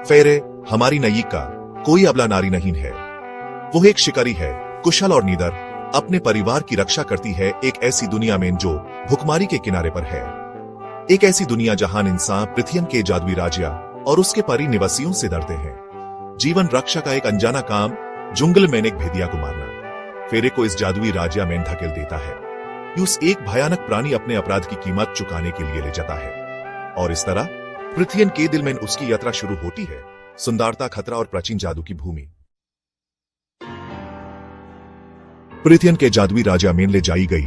फेरे, हमारी नयिका कोई अबला नारी नहीं है। वो एक शिकारी है, कुशल और नीदर, अपने परिवार की रक्षा करती है एक ऐसी दुनिया में जो भुखमरी के किनारे पर है। एक ऐसी दुनिया जहां इंसान पृथ्वी के जादुई राज्य और उसके परी निवासियों से डरते हैं। जीवन रक्षा का एक अनजाना काम, जंगल में एक भेदिया को मारना, फेरे को इस जादुई राज्य में धकेल देता है। यूस एक भयानक प्राणी अपने अपराध की कीमत चुकाने के लिए ले जाता है, और इस तरह पृथ्वी के दिल में उसकी यात्रा शुरू होती है, सुंदरता, खतरा और प्राचीन जादू की भूमि। पृथ्वी के जादुई राज्य में ले जाई गई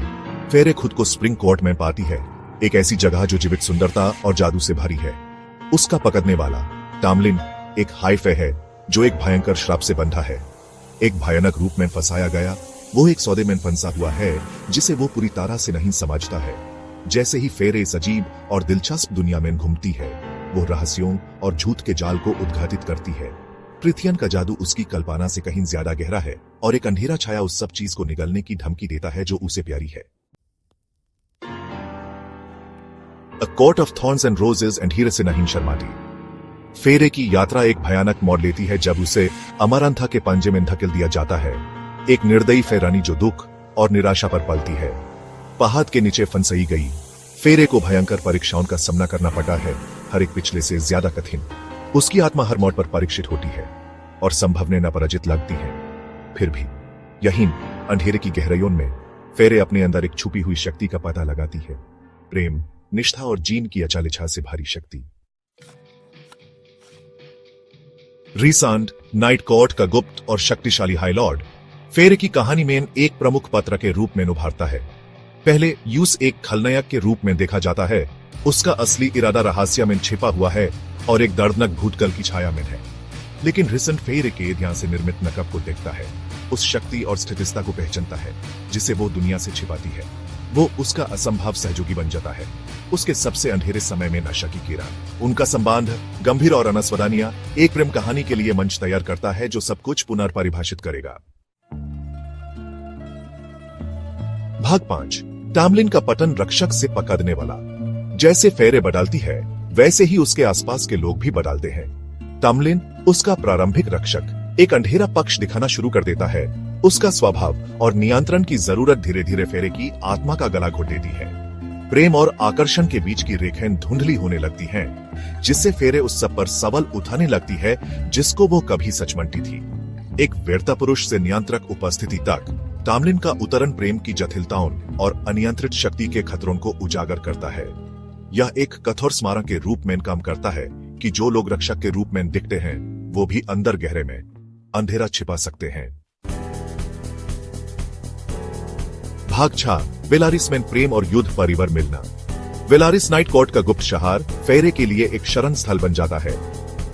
फेरे खुद को स्प्रिंग कोर्ट में पाती है, एक ऐसी जगह जो जीवित सुंदरता और जादू से भरी है। उसका पकड़ने वाला टामलिन एक हाइफे है जो एक भयंकर श्राप से बंधा है, एक भयानक रूप में फंसाया गया। वो एक सौदे में फंसा हुआ है जिसे वो पूरी तरह से नहीं समझता है। जैसे ही फेरे इस अजीब और दिलचस्प दुनिया में घूमती है, वो रहस्यों और झूठ के जाल को उद्घाटित करती है। पृथ्वी का जादू उसकी कल्पना से कहीं ज्यादा गहरा है, और एक अंधेरा छाया उस सब चीज को निगलने की धमकी देता है जो उसे प्यारी है। A Court of Thorns and Roses and हीरे से नहीं शर्माती। फेरे की यात्रा एक भयानक मोड़ लेती है जब उसे अमरंथा के पंजे में धकेल दिया जाता है, एक निर्दयी फेरानी जो दुख और निराशा पर पलती है। पहाड़ के नीचे फंसाई गई फेरे को भयंकर परीक्षाओं का सामना करना पड़ा है, हर एक पिछले से ज्यादा कठिन। उसकी आत्मा हर मोड़ पर परीक्षित होती है और संभव ने न पराजित लगती है। फिर भी यहीं अंधेरे की गहराइयों में फेरे अपने अंदर एक छुपी हुई शक्ति का पता लगाती है, प्रेम, निष्ठा और जीन की अचाल इच्छा से भारी शक्ति। रीसांड, नाइट कोर्ट का गुप्त और शक्तिशाली हाईलॉर्ड, फेरे की कहानी में एक प्रमुख पात्र के रूप में उभरता है। पहले यूस एक खलनायक के रूप में देखा जाता है, उसका असली इरादा रहस्य में छिपा हुआ है और एक दर्दनाक भूतकाल की छाया में है। लेकिन रिसेंट फेरे के ध्यान से निर्मित नकब को देखता है, उस शक्ति और स्थितिस्था को पहचानता है जिसे वो दुनिया से छिपाती है। वो उसका असंभव सहयोगी बन जाता है, उसके सबसे अंधेरे समय में नशा की कीड़ा। उनका संबंध गंभीर और अनस्वदानिया एक प्रेम कहानी के लिए मंच तैयार करता है जो सब कुछ पुनर्परिभाषित करेगा। भाग 5, टामलिन का पतन रक्षक से पकड़ने वाला। जैसे फेरे बदलती है वैसे ही उसके आसपास के लोग भी बदलते हैं। टामलिन, उसका प्रारंभिक रक्षक, एक अंधेरा पक्ष दिखाना शुरू कर देता है। उसका स्वभाव और नियंत्रण की जरूरत धीरे धीरे फेरे की आत्मा का गला घोट देती है। प्रेम और आकर्षण के बीच की रेखाएं धुंधली होने लगती हैं, जिससे फेरे उस सब पर सवाल उठाने लगती है जिसको वो कभी सच मानती थी। एक वीरता पुरुष से नियंत्रक उपस्थिति तक, टामलिन का उतरन प्रेम की जटिलताओं और अनियंत्रित शक्ति के खतरों को उजागर करता है। यह एक कठोर स्मारक के रूप में काम करता है कि जो लोग रक्षक के रूप में दिखते हैं वो भी अंदर गहरे में अंधेरा छिपा सकते हैं। भाग 6, वेलारिस में प्रेम और युद्ध परिवार मिलना। वेलारिस नाइट कोर्ट का गुप्त शहर फेरे के लिए एक शरण स्थल बन जाता है।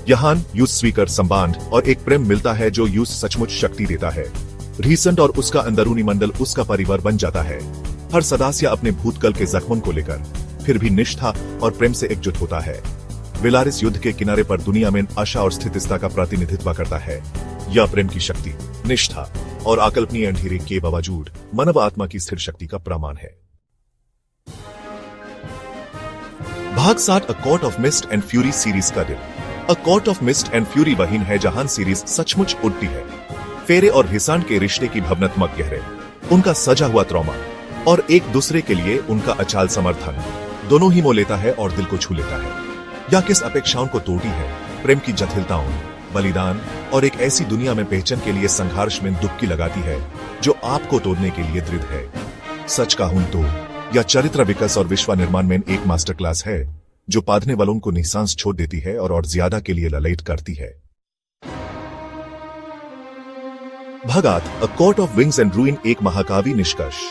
यहाँ यूस स्वीकार संबंध और एक प्रेम मिलता है जो यूस सचमुच शक्ति देता है। रीसेंट और उसका अंदरूनी मंडल उसका परिवार बन जाता है। हर सदस्य अपने भूतकाल के जख्मों को लेकर फिर भी निष्ठा और प्रेम से एकजुट होता है। वेलारिस युद्ध के किनारे पर दुनिया में आशा और स्थितिस्था का प्रतिनिधित्व करता है। यह प्रेम की शक्ति, निष्ठा और अकल्पनीय अंधेरे के बावजूद मानव आत्मा की स्थिर शक्ति का प्रमाण है। भाग 7, a court of mist and fury series का दिल। A court of mist and fury वही है जहां सीरीज सचमुच उड़ती है। फेरे और रिसांड के रिश्ते की भावनात्मक गहरे, उनका सजा हुआ ट्रॉमा और एक दूसरे के लिए उनका अचाल समर्थन, दोनों ही मोह लेता है और दिल को छू लेता है। यह किस अपेक्षाओं को तोड़ती है, प्रेम की जटिलताओं, बलिदान और एक ऐसी दुनिया में पहचान के लिए संघर्ष में डुबकी लगाती है जो आपको तोड़ने के लिए दृढ़ है। सच कहूं तो यह चरित्र विकास और विश्व निर्माण में एक मास्टर क्लास है जो पाधने वालों को निशांस छोड़ देती है और ज्यादा के लिए ललायत करती है। भाग 8, a court of wings and ruin एक महाकाव्य निष्कर्ष।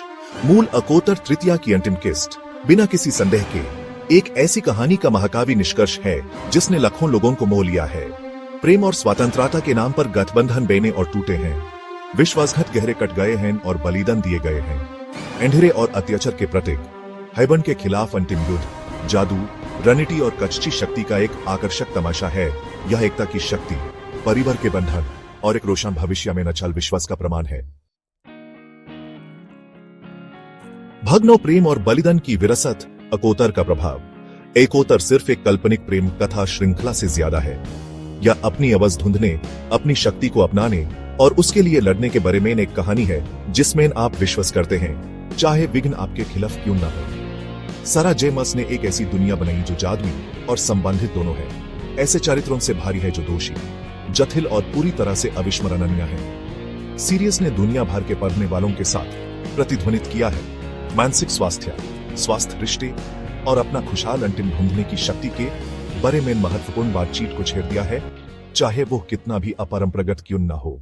मूल अकोतर तृतीया की अंतिम किस्त बिना किसी संदेह के एक ऐसी कहानी का महाकाव्य निष्कर्ष है जिसने लाखों लोगों को मोह लिया है। प्रेम और स्वतंत्रता के नाम पर गठबंधन बने और टूटे हैं, विश्वासघात गहरे कट गए हैं और बलिदान दिए गए हैं। अंधेरे और अत्याचार के प्रतीक, हैबन के खिलाफ अंतिम युद्ध, जादू, रणनीति और कच्ची शक्ति का एक आकर्षक तमाशा है। यह एकता की शक्ति, परिवार के बंधन और एक रोशन भविष्य में अचल विश्वास का प्रमाण है। भाग 9, प्रेम और बलिदान की विरासत, अकोतर का प्रभाव। एकोतर सिर्फ एक काल्पनिक प्रेम कथा श्रृंखला से ज्यादा है, या अपनी आवाज ढूंढने, अपनी शक्ति को अपनाने और उसके लिए लड़ने के बारे में एक कहानी है जिसमें आप विश्वास करते हैं, चाहे विघ्न आपके खिलाफ क्यों ना हो। सारा जे मार्स ने एक ऐसी दुनिया बनाई जो जादुई और संबंधित दोनों है, ऐसे चरित्रों से भारी है जो दोषी, जटिल और पूरी तरह से अविस्मरणीय है। सीरीज ने दुनिया भर के पढ़ने वालों के साथ प्रतिध्वनित किया है, मानसिक स्वास्थ्य रिश्ते और अपना खुशहाल अंतिम ढूंढने की शक्ति के बारे में महत्वपूर्ण बातचीत को छेड़ दिया है, चाहे वो कितना भी अपरंपरागत क्यों न हो।